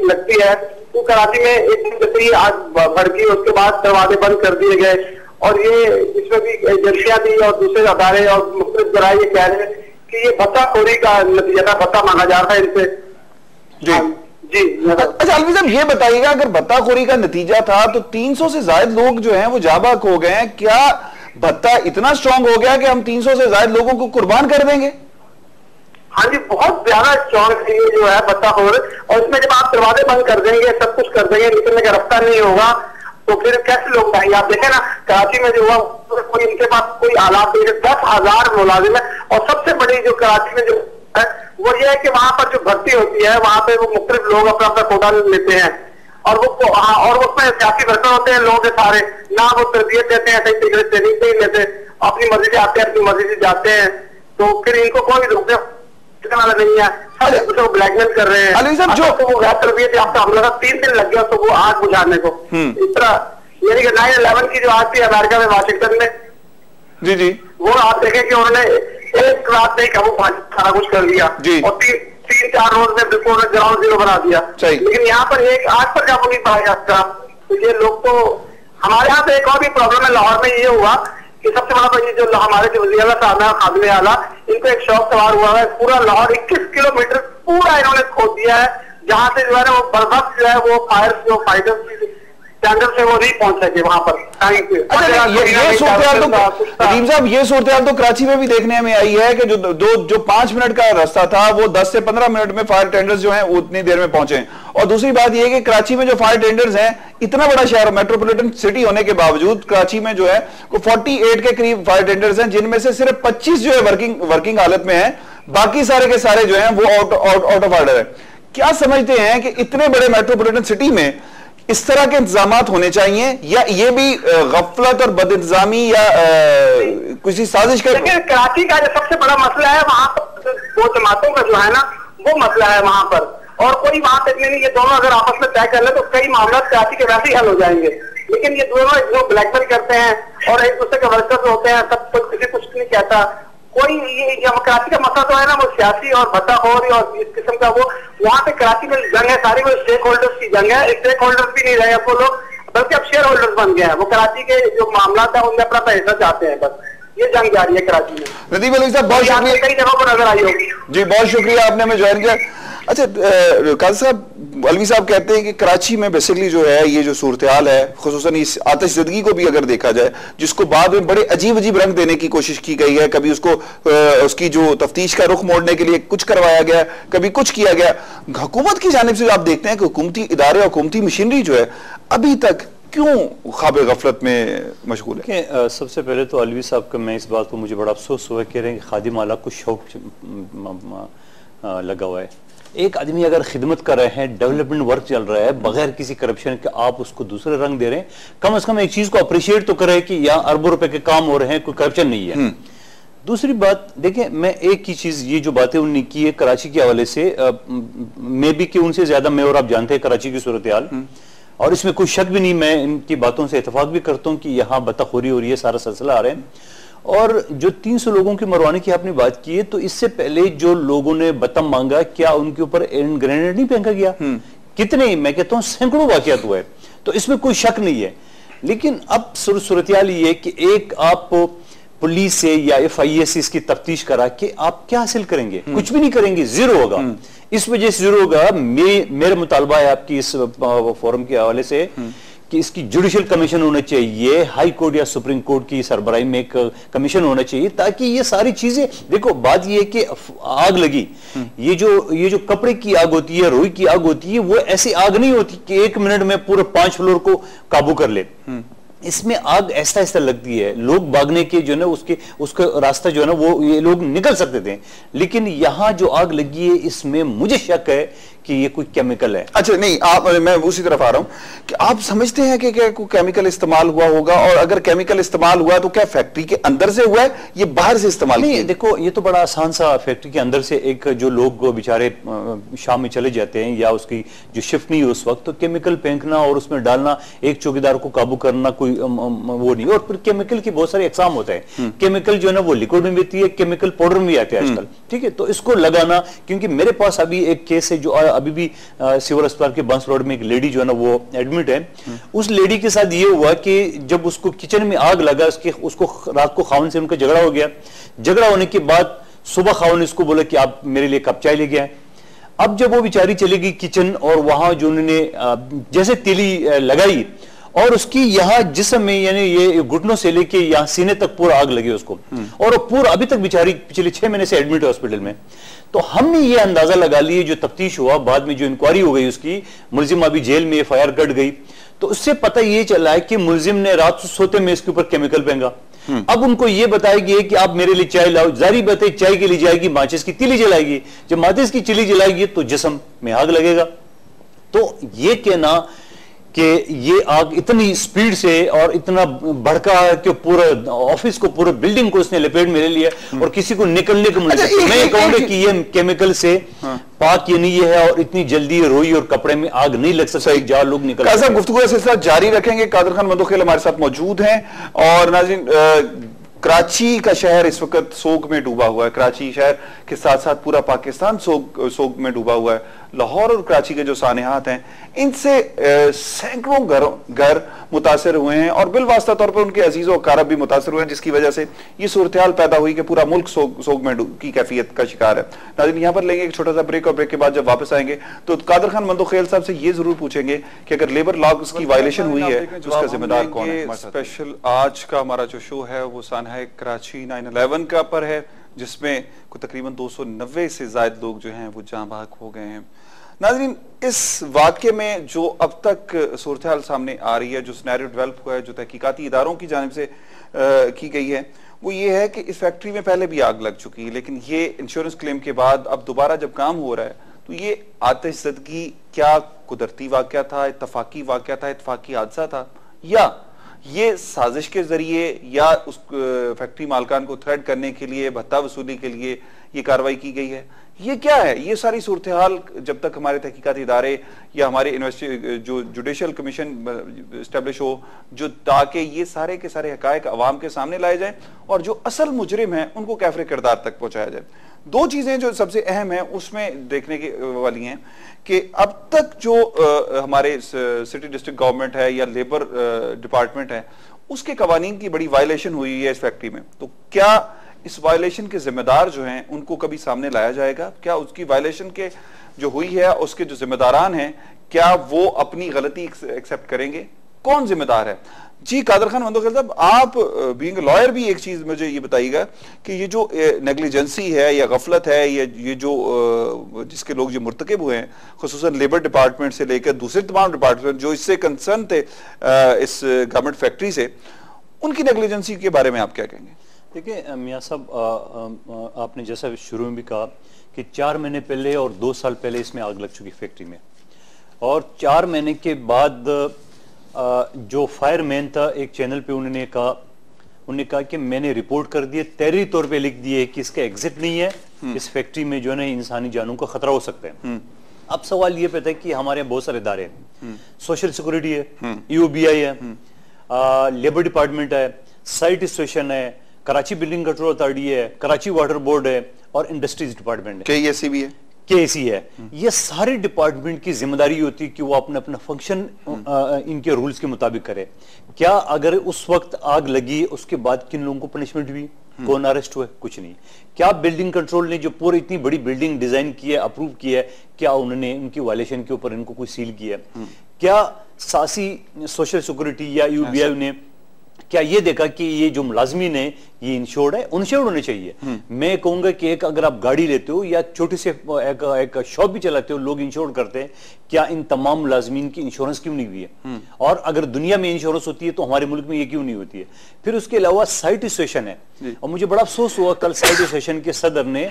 लगती है। तो कराची में एक दिन जैसे ही आग भड़की, उसके बाद दरवाजे बंद कर दिए गए और ये इसमें भी एजेंसियां थी और दूसरे अदारे और मुख्तलिफ जराए ये कह रहे हैं कि ये भत्ताखोरी का नतीजा था, भत्ता मांगा जा रहा है इनसे। जी अच्छा अलवी साहब ये बताइएगा, अगर भत्ताखोरी का नतीजा था तो 300 से ज्यादा लोग जो हैं वो जाबाक हो गए हैं, क्या भत्ता इतना स्ट्रांग हो गया कि हम 300 से ज्यादा लोगों को कुर्बान कर देंगे? हाँ जी, बहुत ज्यादा स्ट्रांग है जो है भत्ताखोर। और इसमें जब आप दरवाजे बंद कर देंगे, सब कुछ कर देंगे, निकलने का रास्ता नहीं होगा, तो फिर कैसे लोग आएंगे? आप देखें ना कराची में जो हुआ, कोई इनके पास कोई आलात नहीं है, 10,000 मुलाजिम है। और सबसे बड़ी जो कराची में जो है वो ये है कि वहां पर जो भर्ती होती है वहां पे वो मुख्तलिफ लोग अपना अपना कोटा लेते हैं और वो और उसमें सियासी वर्कर होते हैं लोग सारे, ना वो तरबियत देते हैं, सही ट्रेनिंग नहीं लेते, अपनी मर्जी से आते हैं, अपनी मर्जी से जाते हैं, तो फिर इनको कोई रोकने वाला नहीं है, सब ब्लैकमेल कर रहे हैं। अलवी साहब जो तो वो गैर तरबियत आपका हमला था, 3 दिन लग गया तो वो आग बुझाने को। इस तरह यानी कि 9/11 की जो आग थी अमेरिका में वाशिंगटन में, जी वो आप देखें कि उन्होंने एक रात में काबू सारा कुछ कर दिया और 3-4 रोज में बिल्कुल ग्राउंड जीरो बना दिया। लेकिन यहाँ पर एक आग पर काबू नहीं पाया जाता। तो ये लोग तो हमारे यहाँ पे एक और भी प्रॉब्लम है, लाहौर में ये हुआ कि सबसे बड़ा ये जो हमारे जो वज़ीर आला साहब है खादिम आला, इनको एक शौक सवार हुआ है, पूरा लाहौर 21 किलोमीटर पूरा इन्होंने खोद दिया है, जहां से जो है वो बर्वक्त जो है वो फाइटर स्टैंडर्ड से वो नहीं पहुंच सके वहां पर। ये सूरत तो कराची में भी देखने में आई है कि जो 5 मिनट का रास्ता था वो 10 से 15 मिनट में फायर टेंडर्स जो हैं उतनी देर में पहुंचे। और दूसरी बात ये कि कराची में जो फायर टेंडर्स हैं, इतना बड़ा शहर मेट्रोपॉलिटन सिटी होने के बावजूद कराची में जो है वो 48 के करीब फायर टेंडर्स हैं, जिनमें से सिर्फ 25 जो है वर्किंग हालत में है, बाकी सारे के सारे जो है वो आउट ऑफ ऑर्डर है। क्या समझते हैं कि इतने बड़े मेट्रोपॉलिटन सिटी में इस तरह के इंतजामात होने चाहिए या ये भी गफलत और बदइंतजामी या किसी साजिश का? देखिए कराची का जो सबसे बड़ा मसला है वहां पर दो जमातों का जो है ना वो मसला है वहां पर, और कोई वहां तक नहीं, ये दोनों अगर आपस में तय कर ले तो कई मामला कराची के वैसे ही हल हो जाएंगे। लेकिन ये दोनों जो ब्लैकमेल करते हैं और एक दूसरे के वर्कर्स होते हैं, सब किसी कुछ नहीं कहता कोई। ये कराची का मसला तो है ना वो सियासी और भत्ताखोरी और इस किस्म का, वो वहां पे कराची में जंग है सारी, वो स्टेक होल्डर्स की जंग है। स्टेक होल्डर्स भी नहीं रहे अब वो लोग, बल्कि अब शेयर होल्डर्स बन गए हैं। वो कराची के जो मामला था उनमें अपना हिस्सा चाहते हैं, बस ये जंग जारी है कराची में। नदीम अलवी साहब बहुत शुक्रिया, कई जगहों पर नजर आई होगी जी, बहुत शुक्रिया आपने हमें ज्वाइन किया। अच्छा काजी साहब, अलवी साहब कहते हैं कि कराची में बेसिकली जो है ये जो सूरत हाल है, खुसूसन इस आतिशज़दगी को भी अगर देखा जाए, जिसको बाद में बड़े अजीब अजीब रंग देने की कोशिश की गई है, कभी उसको उसकी जो तफ्तीश का रुख मोड़ने के लिए कुछ करवाया गया, कभी कुछ किया गया। हुकूमत की जानिब से आप देखते हैं कि हुकूमती इदारे और हुकूमती मशीनरी जो है अभी तक क्यों ख्वाब गफलत में मशगूल है? सबसे पहले तो अलवी साहब का मैं इस बात को मुझे बड़ा अफसोस हुआ, कह रहे हैं कि खादिम आला को शौक लगा हुआ है। एक आदमी अगर खिदमत कर रहे हैं, डेवलपमेंट वर्क चल रहा है बगैर किसी करप्शन के, आप उसको दूसरे रंग दे रहे हैं, कम से कम एक चीज को अप्रिशिएट तो करें कि यहाँ अरबों रुपए के काम हो रहे हैं, कोई करप्शन नहीं है। दूसरी बात देखें, मैं एक ही चीज, ये जो बातें उन्होंने की है कराची के हवाले से, मे भी कि उनसे ज्यादा मैं और आप जानते हैं कराची की सूरत हाल, और इसमें कोई शक भी नहीं, मैं इनकी बातों से इतफाक भी करता हूँ कि यहाँ बत्ताखोरी हो रही है, सारा सिलसिला आ रहे हैं। और जो 300 लोगों की मरवाने की आपने बात की है, तो इससे पहले जो लोगों ने बतम मांगा, क्या उनके ऊपर ग्रेनेड नहीं फेंका गया? कितने, मैं कहता हूं सैकड़ों वाकयात हुए, तो इसमें कोई शक नहीं है। लेकिन अब सूरत-ए-हाल ये कि एक आप पुलिस से या FIA से इसकी तफ्तीश करा के आप क्या हासिल करेंगे? कुछ भी नहीं करेंगे, जीरो होगा। इस वजह से जीरो होगा। मेरा मुतालबा है आपकी इस फोरम के हवाले से कि इसकी जुडिशियल कमीशन होना चाहिए, हाई कोर्ट या सुप्रीम कोर्ट की सरबराही में एक कमीशन होना चाहिए, ताकि ये सारी चीजें, देखो बात ये है कि आग लगी, ये जो कपड़े की आग होती है, रुई की आग होती है, वो ऐसी आग नहीं होती कि 1 मिनट में पूरे 5 फ्लोर को काबू कर ले। इसमें आग ऐसा ऐसा लगती है, लोग भागने के जो है ना उसका रास्ता जो है ना वो ये लोग निकल सकते थे, लेकिन यहां जो आग लगी है इसमें मुझे शक है कि ये कोई केमिकल है। अच्छा नहीं, मैं उसी तरफ आ रहा हूं कि आप समझते हैं कि क्या कोई केमिकल इस्तेमाल हुआ होगा, और अगर केमिकल इस्तेमाल हुआ तो क्या फैक्ट्री के अंदर से हुआ है, ये बाहर से इस्तेमाल? नहीं, देखो ये तो बड़ा आसान सा, फैक्ट्री के अंदर से एक जो लोग बेचारे शाम में चले जाते हैं या उसकी जो शिफ्ट नहीं है उस वक्त, तो केमिकल फेंकना और उसमें डालना, एक चौकीदार को काबू करना कोई वो नहीं। और फिर केमिकल की बहुत सारे एग्जाम होते हैं, केमिकल जो है ना वो लिक्विड में भी आती है, केमिकल पाउडर में भी आते हैं आजकल, ठीक है। तो इसको लगाना, क्योंकि मेरे पास अभी एक केस है जो अभी भी सिविल अस्पताल के बंस रोड में एक लेडी जो है ना वो एडमिट है। उस लेडी के साथ ये हुआ कि जब उसको किचन में आग लगा, उसको रात को खावन से उनका झगड़ा हो गया। झगड़ा होने के बाद सुबह खावन ने इसको बोला कि आप मेरे लिए कप चाय लेके आए। अब जब वो बेचारी चली गई किचन, और वहां जो उन्होंने जैसे तीली लगाई, और उसकी यहाँ जिस्म में यानी ये घुटनों से लेके यहाँ सीने तक पूरा आग लगी उसको, और वो पूरा अभी तक बेचारी पिछले 6 महीने से एडमिट है हॉस्पिटल में। तो हमने ये अंदाजा लगा लिया, जो तफ्तीश हुआ बाद में, जो इंक्वायरी हो गई उसकी, मुलजिम अभी जेल में FIR कट गई, तो उससे पता ये चला है कि मुलजिम ने रात सोते में इसके ऊपर केमिकल फेंका। अब उनको ये बताया गया कि आप मेरे लिए चाय लाओ, जारी बात है चाय के लिए जाएगी, माचिस की तीली जलाएगी, जब माचिस की तीली जलाएगी तो जिस्म में आग लगेगा। तो ये कहना कि ये आग इतनी स्पीड से और इतना भड़का कि पूरा ऑफिस को, पूरा बिल्डिंग को उसने लपेट में ले लिया, और किसी को निकलने को मिल सकता। मैं कहूंगा कि ये केमिकल से पाक ये नहीं है, और इतनी जल्दी रोई और कपड़े में आग नहीं लग सकती जहां लोग निकल। गुफ्तगू का सिलसिला जारी रखेंगे। कादर खान मंदोखेल हमारे साथ मौजूद हैं। और नाज़रीन, कराची का शहर इस वक्त सोग में डूबा हुआ है। कराची शहर के साथ साथ पूरा पाकिस्तान सोग में डूबा हुआ है। लाहौर और कराची के जो सानेहात हैं, इनसे सैकड़ों घर मुतासर हुए हैं, और बिलवास्ता तौर पर उनके अजीज़ और कारब भी मुतासर हुए हैं, जिसकी वजह से ये सूरत हाल पैदा हुई कि पूरा मुल्क सोग में की कैफियत का शिकार है। नाज़रीन, यहाँ पर लेंगे एक छोटा सा ब्रेक, और ब्रेक के बाद जब वापस आएंगे तो कादर खान मंदोखेल साहब से ये जरूर पूछेंगे कि अगर लेबर लॉज की वायलेशन हुई है तो उसका जिम्मेदार कौन है। स्पेशल आज का हमारा जो शो है वो सानहा कराची 9/11 का पर है, जिसमें तकरीबन 290 से ज्यादा लोग जो हैं वो जाँ बहक हो गए हैं। नाज़रीन, इस वाक़े में जो अब तक सूरत हाल सामने आ रही है, जो सिनेरियो डेवलप हुआ है, जो तहकीकाती इदारों की जानिब से की गई है, वो ये है कि इस फैक्ट्री में पहले भी आग लग चुकी है, लेकिन ये इंश्योरेंस क्लेम के बाद अब दोबारा जब काम हो रहा है तो ये आतिशज़दगी क्या कुदरती वाक़या था, इत्तफाकी वाक़या था, इत्तफाकी हादसा था, या ये साजिश के जरिए, या उस फैक्ट्री मालकान को थ्रेट करने के लिए, भत्ता वसूली के लिए ये कार्रवाई की गई है? ये क्या है? ये सारी सूरत हाल जब तक हमारे तहकीकाती इदारे या हमारे जो जुडिशल कमीशन इस्टेब्लिश हो, जो ताकि ये सारे के सारे हकायक अवाम के सामने लाए जाए और जो असल मुजरिम है उनको कैफरे किरदार तक पहुंचाया जाए। दो चीजें जो सबसे अहम है उसमें देखने की वाली हैं कि अब तक जो हमारे सिटी डिस्ट्रिक्ट गवर्नमेंट है या लेबर डिपार्टमेंट है, उसके कवानीन की बड़ी वायलेशन हुई है इस फैक्ट्री में। तो क्या इस वायलेशन के जिम्मेदार जो हैं उनको कभी सामने लाया जाएगा? क्या उसकी वायलेशन के जो हुई है उसके जो जिम्मेदारान हैं, क्या वो अपनी गलती एक्सेप्ट करेंगे? कौन जिम्मेदार है? जी कादर खान मंदोखेल साहब, आप बीइंग लॉयर भी एक चीज मुझे ये बताइएगा कि ये जो नेग्लिजेंसी है या गफलत है, ये जो जिसके लोग जो मुर्तकिब हुए हैं, खुसूसन लेबर डिपार्टमेंट से लेकर दूसरे तमाम डिपार्टमेंट जो इससे कंसर्न थे इस गवर्नमेंट फैक्ट्री से, उनकी नेग्लिजेंसी के बारे में आप क्या कहेंगे? देखिए मियां साहब, आपने जैसा शुरू में भी कहा कि 4 महीने पहले और 2 साल पहले इसमें आग लग चुकी फैक्ट्री में, और 4 महीने के बाद जो फायरमैन था एक चैनल पे उन्होंने कहा कि मैंने रिपोर्ट कर दी है, तहरीरी तौर पे लिख दिए कि इसका एग्जिट नहीं है, इस फैक्ट्री में जो है ना इंसानी जानों का खतरा हो सकता है। अब सवाल ये पैदा है कि हमारे बहुत सारे इदारे हैं, सोशल सिक्योरिटी है, EOBI है, लेबर डिपार्टमेंट है, साइट स्टेशन है, कराची बिल्डिंग कंट्रोल अथॉरिटी है, कराची वाटर बोर्ड है, और इंडस्ट्रीज डिपार्टमेंट है, KEC भी है, KEC है। ये सारे डिपार्टमेंट की जिम्मेदारी होती है कि वो अपना अपना फंक्शन इनके रूल्स के मुताबिक करे। क्या अगर उस वक्त आग लगी उसके बाद किन लोगों को पनिशमेंट हुई, कौन अरेस्ट हुए? कुछ नहीं। क्या बिल्डिंग कंट्रोल ने जो पूरी इतनी बड़ी बिल्डिंग डिजाइन की है, अप्रूव किया है, क्या उन्होंने उनकी वायलेशन के ऊपर इनको कोई सील किया? क्या सासी सोशल सिक्योरिटी या EOBI ने क्या ये देखा कि ये जो मुलाजमीन है ये इंश्योर्ड है? इंश्योर्ड होने चाहिए। मैं कहूंगा कि एक अगर आप गाड़ी लेते हो या छोटी से एक शॉप भी चलाते हो, लोग इंश्योर करते हैं, क्या इन तमाम मुलाजमीन की इंश्योरेंस क्यों नहीं हुई है? और अगर दुनिया में इंश्योरेंस होती है तो हमारे मुल्क में ये क्यों नहीं होती है? फिर उसके अलावा साइट स्टेशन है, और मुझे बड़ा अफसोस हुआ कल साइट स्टेशन के सदर ने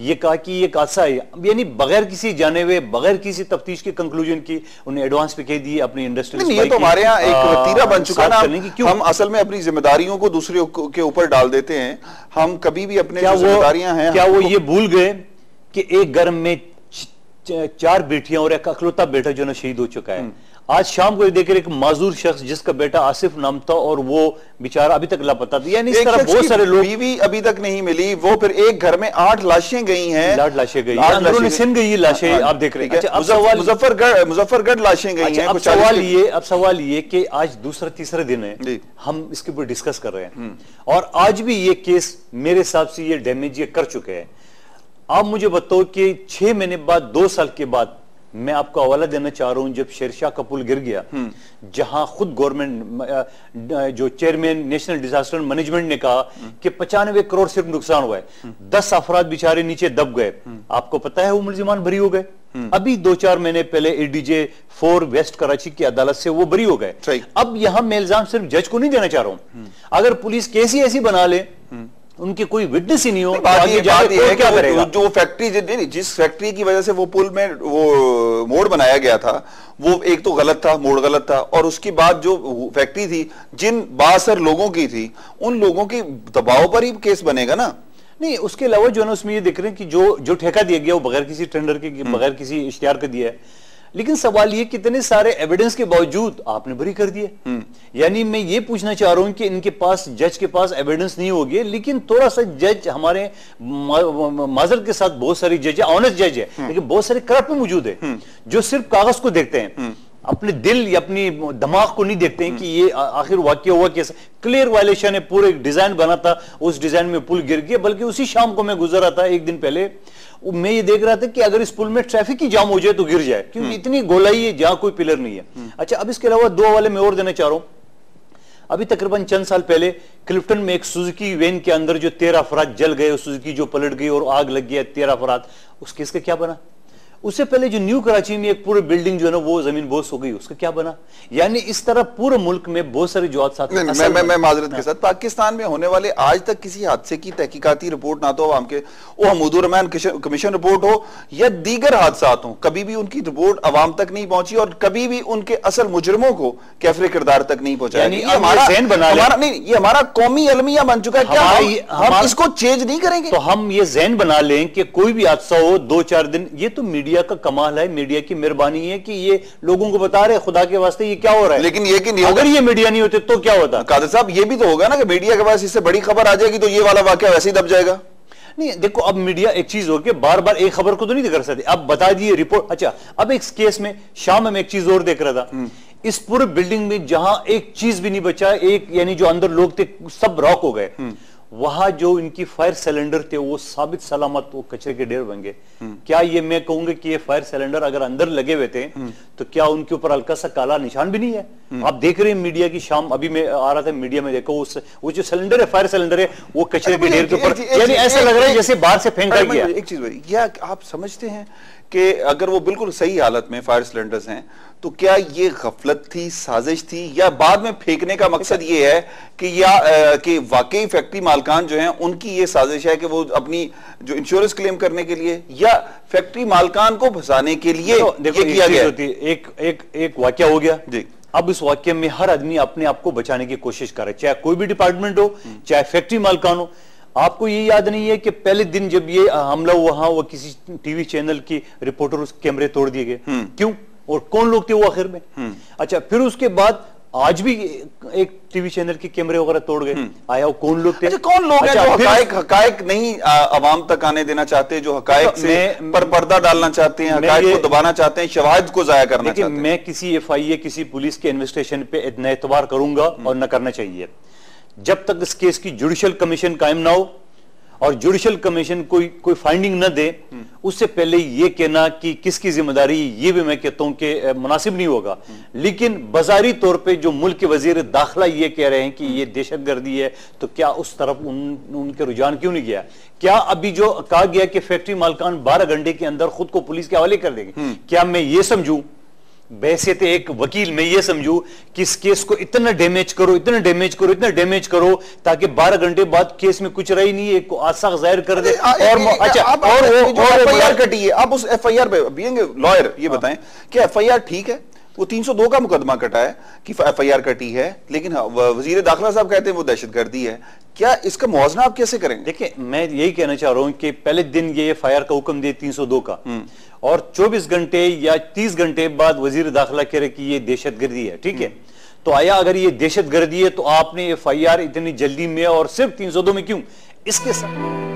ये कहा कि ये हादसा है, यानी बगैर किसी जाने हुए, बगैर किसी तफ्तीश के कंक्लूजन की उन्हें एडवांस पे कह दिए अपनी इंडस्ट्री। ये तो हमारे यहाँ एक वतीरा बन चुका है ना, हम असल में अपनी जिम्मेदारियों को दूसरे के ऊपर डाल देते हैं। हम कभी भी अपने जिम्मेदारियां हैं, क्या वो ये भूल गए कि एक घर में 4 बेटियां और एक अकलौता बेटा जो ना शहीद हो चुका है? आज शाम को देख एक माजूर शख्स जिसका बेटा आसिफ नाम था और वो बेचारा अभी तक लापता था। यानी इस तरह बहुत सारे लोग, बीवी अभी तक नहीं मिली, वो फिर एक घर में 8 लाशें गई हैं, 8 लाशें गई, अंदरूनी सिंध गई लाशें, आप देख रहे हैं। मुजफ्फरगढ़ लाशें गई हैं। अब सवाल ये कि आज दूसरा तीसरा दिन है, हम इसके ऊपर डिस्कस कर रहे हैं और आज भी ये केस मेरे हिसाब से ये डैमेज ये कर चुके हैं। आप मुझे बताओ कि 6 महीने बाद, 2 साल के बाद, मैं आपको हवाला देना चाह रहा हूं जब शेरशाह का पुल गिर गया, जहां खुद गवर्नमेंट जो चेयरमैन नेशनल डिजास्टर मैनेजमेंट ने कहा कि 95 करोड़ सिर्फ नुकसान हुआ है, 10 अफराद बेचारे नीचे दब गए। आपको पता है वो मुलजिमान बरी हो गए। अभी 2-4 महीने पहले एडीजे 4 वेस्ट कराची की अदालत से वो बरी हो गए। अब यहां मैं इल्जाम सिर्फ जज को नहीं देना चाह रहा हूं, अगर पुलिस केस ही ऐसी बना ले, उनके कोई विटनेस ही नहीं हो, क्या करेगा? जो फैक्ट्री, जिस फैक्ट्री की वजह से वो पुल में वो मोड़ बनाया गया था, वो एक तो गलत था, मोड़ गलत था, और उसके बाद जो फैक्ट्री थी जिन बासर लोगों की थी, उन लोगों के दबाव पर ही केस बनेगा ना। नहीं, उसके अलावा जो है ना उसमें ये देख रहे हैं कि जो ठेका दिया गया वो बगैर किसी टेंडर के, बगैर किसी इश्तिहार के दिया है। लेकिन सवाल ये कितने सारे एविडेंस के बावजूद आपने बरी कर दिए। यानी मैं ये पूछना चाह रहा हूं कि इनके पास, जज के पास एविडेंस नहीं होगी, लेकिन थोड़ा सा जज हमारे माजर के साथ बहुत सारी जज है, ऑनेस्ट जज है, लेकिन बहुत सारे करप्ट मौजूद है जो सिर्फ कागज को देखते हैं, अपने दिल या अपनी दिमाग को नहीं देखते हैं कि ये आखिर वाकया हुआ कैसे। क्लियर वायलेशन है, पूरे डिजाइन बना था, उस डिजाइन में पुल गिर गया। बल्कि उसी शाम को मैं गुजर रहा था, एक दिन पहले, मैं ये देख रहा था कि अगर इस पुल में ट्रैफिक ही जाम हो जाए तो गिर जाए, क्योंकि इतनी गोलाई है जहां कोई पिलर नहीं है। अच्छा, अब इसके अलावा 2 हवाले मैं और देना चाह रहा हूं। अभी तकरीबन चंद साल पहले क्लिफ्टन में एक सुजुकी वैन के अंदर जो 13 अफराद जल गए, सुजुकी जो पलट गई और आग लग गया, 13 अफराद, उस केस का क्या बना? उससे पहले जो न्यू कराची में एक पूरी बिल्डिंग जो है ना वो जमीन बोस हो गई, उसका क्या बना? यानी इस तरह पूरे मुल्क में बहुत सारी जो मैं माजरत के साथ, पाकिस्तान में होने वाले आज तक किसी हादसे की तहकीकाती रिपोर्ट ना तो आवाम के वो हमूदुर रहमान कमीशन रिपोर्ट हो या दीगर हादसा हो, कभी भी उनकी रिपोर्ट अवाम तक नहीं पहुंची और कभी भी उनके असल मुजरिमों को कैफरे किरदार तक नहीं पहुंचा। ये हमारा कौमी अलमिया बन चुका है। क्या हम इसको चेंज नहीं करेंगे? तो हम ये ज़हन बना लें कि कोई भी हादसा हो 2-4 दिन, ये तो मीडिया का कमाल है, मीडिया की मेहरबानी है कि ये लोगों को बता रहे खुदा के वास्ते ये क्या हो रहा है। लेकिन ये कि अगर ये मीडिया नहीं होते तो क्या होता? कादर साहब, ये भी तो होगा ना कि मीडिया के पास इससे बड़ी खबर आ जाएगी तो ये वाला वाकया वैसे ही दब जाएगा। नहीं, देखो, अब मीडिया एक चीज हो कि बार बार एक खबर को तो नहीं कर सकते, अब बता दिए रिपोर्ट। अच्छा, अब एक केस में शाम में मैं एक चीज और देख रहा था, इस पूरे बिल्डिंग में जहां एक चीज भी नहीं बचा, एक यानी जो अंदर लोग थे सब रॉक हो गए, वहां जो इनकी फायर सिलेंडर थे वो साबित सलामत वो कचरे के ढेर बन गए। क्या ये मैं कहूंगा कि ये फायर सिलेंडर अगर अंदर लगे हुए थे तो क्या उनके ऊपर हल्का सा काला निशान भी नहीं है? आप देख रहे हैं मीडिया की शाम, अभी मैं आ रहा था मीडिया में देखो वो जो सिलेंडर है, फायर सिलेंडर है, वो कचरे के ढेर के ऊपर, यानी ऐसा लग रहा है जैसे बाहर से फेंका गया। एक चीज भाई, क्या आप समझते हैं कि अगर वो बिल्कुल सही हालत में फायर सिलेंडर्स हैं तो क्या ये गफलत थी, साजिश थी, या बाद में फेंकने का मकसद ये है कि वाकई फैक्ट्री मालकान जो हैं उनकी ये साजिश है कि वो अपनी जो इंश्योरेंस क्लेम करने के लिए या फैक्ट्री मालकान को फंसाने के लिए ये किया गया? एक वाकया हो गया जी, अब इस वाकये में हर आदमी अपने आप को बचाने की कोशिश करे, चाहे कोई भी डिपार्टमेंट हो, चाहे फैक्ट्री मालकान हो। आपको ये याद नहीं है कि पहले दिन जब ये हमला हुआ, वो किसी टीवी चैनल की रिपोर्टर उस कैमरे तोड़ दिए गए, क्यों और कौन लोग थे वो आखिर में? अच्छा, फिर उसके बाद आज भी एक टीवी चैनल के कैमरे वगैरह तोड़ गए, आया कौन लोग थे? अच्छा, कौन लोग हैं जो हकायक नहीं आवाम तक आने देना चाहते, जो हकायक से पर पर्दा डालना चाहते हैं, हकायक को दबाना चाहते हैं, शवाहिद को जाया करना चाहते हैं? मैं किसी एफआईए, किसी पुलिस के इन्वेस्टिगेशन पे इतना एतबार करूंगा और न करना चाहिए जब तक इस केस की जुडिशियल कमीशन कायम ना हो और जुडिशियल कमीशन कोई फाइंडिंग न दे, उससे पहले ये कहना कि किसकी जिम्मेदारी, ये भी मैं कहता हूं कि मुनासिब नहीं होगा। लेकिन बाजारी तौर पे जो मुल्क के वजीर दाखिला ये कह रहे हैं कि ये दहशतगर्दी है, तो क्या उस तरफ उनके रुझान क्यों नहीं गया? क्या अभी जो कहा गया कि फैक्ट्री मालकान 12 घंटे के अंदर खुद को पुलिस के हवाले कर देंगे, क्या मैं ये समझूं वैसे एक वकील मैं ये समझूं कि इस केस को इतना डैमेज करो, इतना डैमेज करो, इतना डैमेज करो ताकि 12 घंटे बाद केस में कुछ रही नहीं है, को आसाक जाहिर कर दे और अच्छा और वो एफआईआर कटी है। आप उस एफआईआर पे बीइंग लॉयर ये बताएं कि एफआईआर ठीक है वो 302 का मुकदमा कटा है कि FIR कटी है, लेकिन वजीर दाखिला साहब कहते हैं वो दहशतगर्दी है। क्या इसका मुआवजा आप कैसे करेंगे? देखिए, मैं यही कहना चाह रहा हूं कि पहले दिन ये FIR का हुक्म दिए 302 का, और 24 घंटे या 30 घंटे बाद वजीर दाखिला कह रहे कि ये दहशतगर्दी है। ठीक है, तो आया अगर ये दहशतगर्दी है तो आपने FIR इतनी जल्दी में और सिर्फ 302 में क्यों? इसके साथ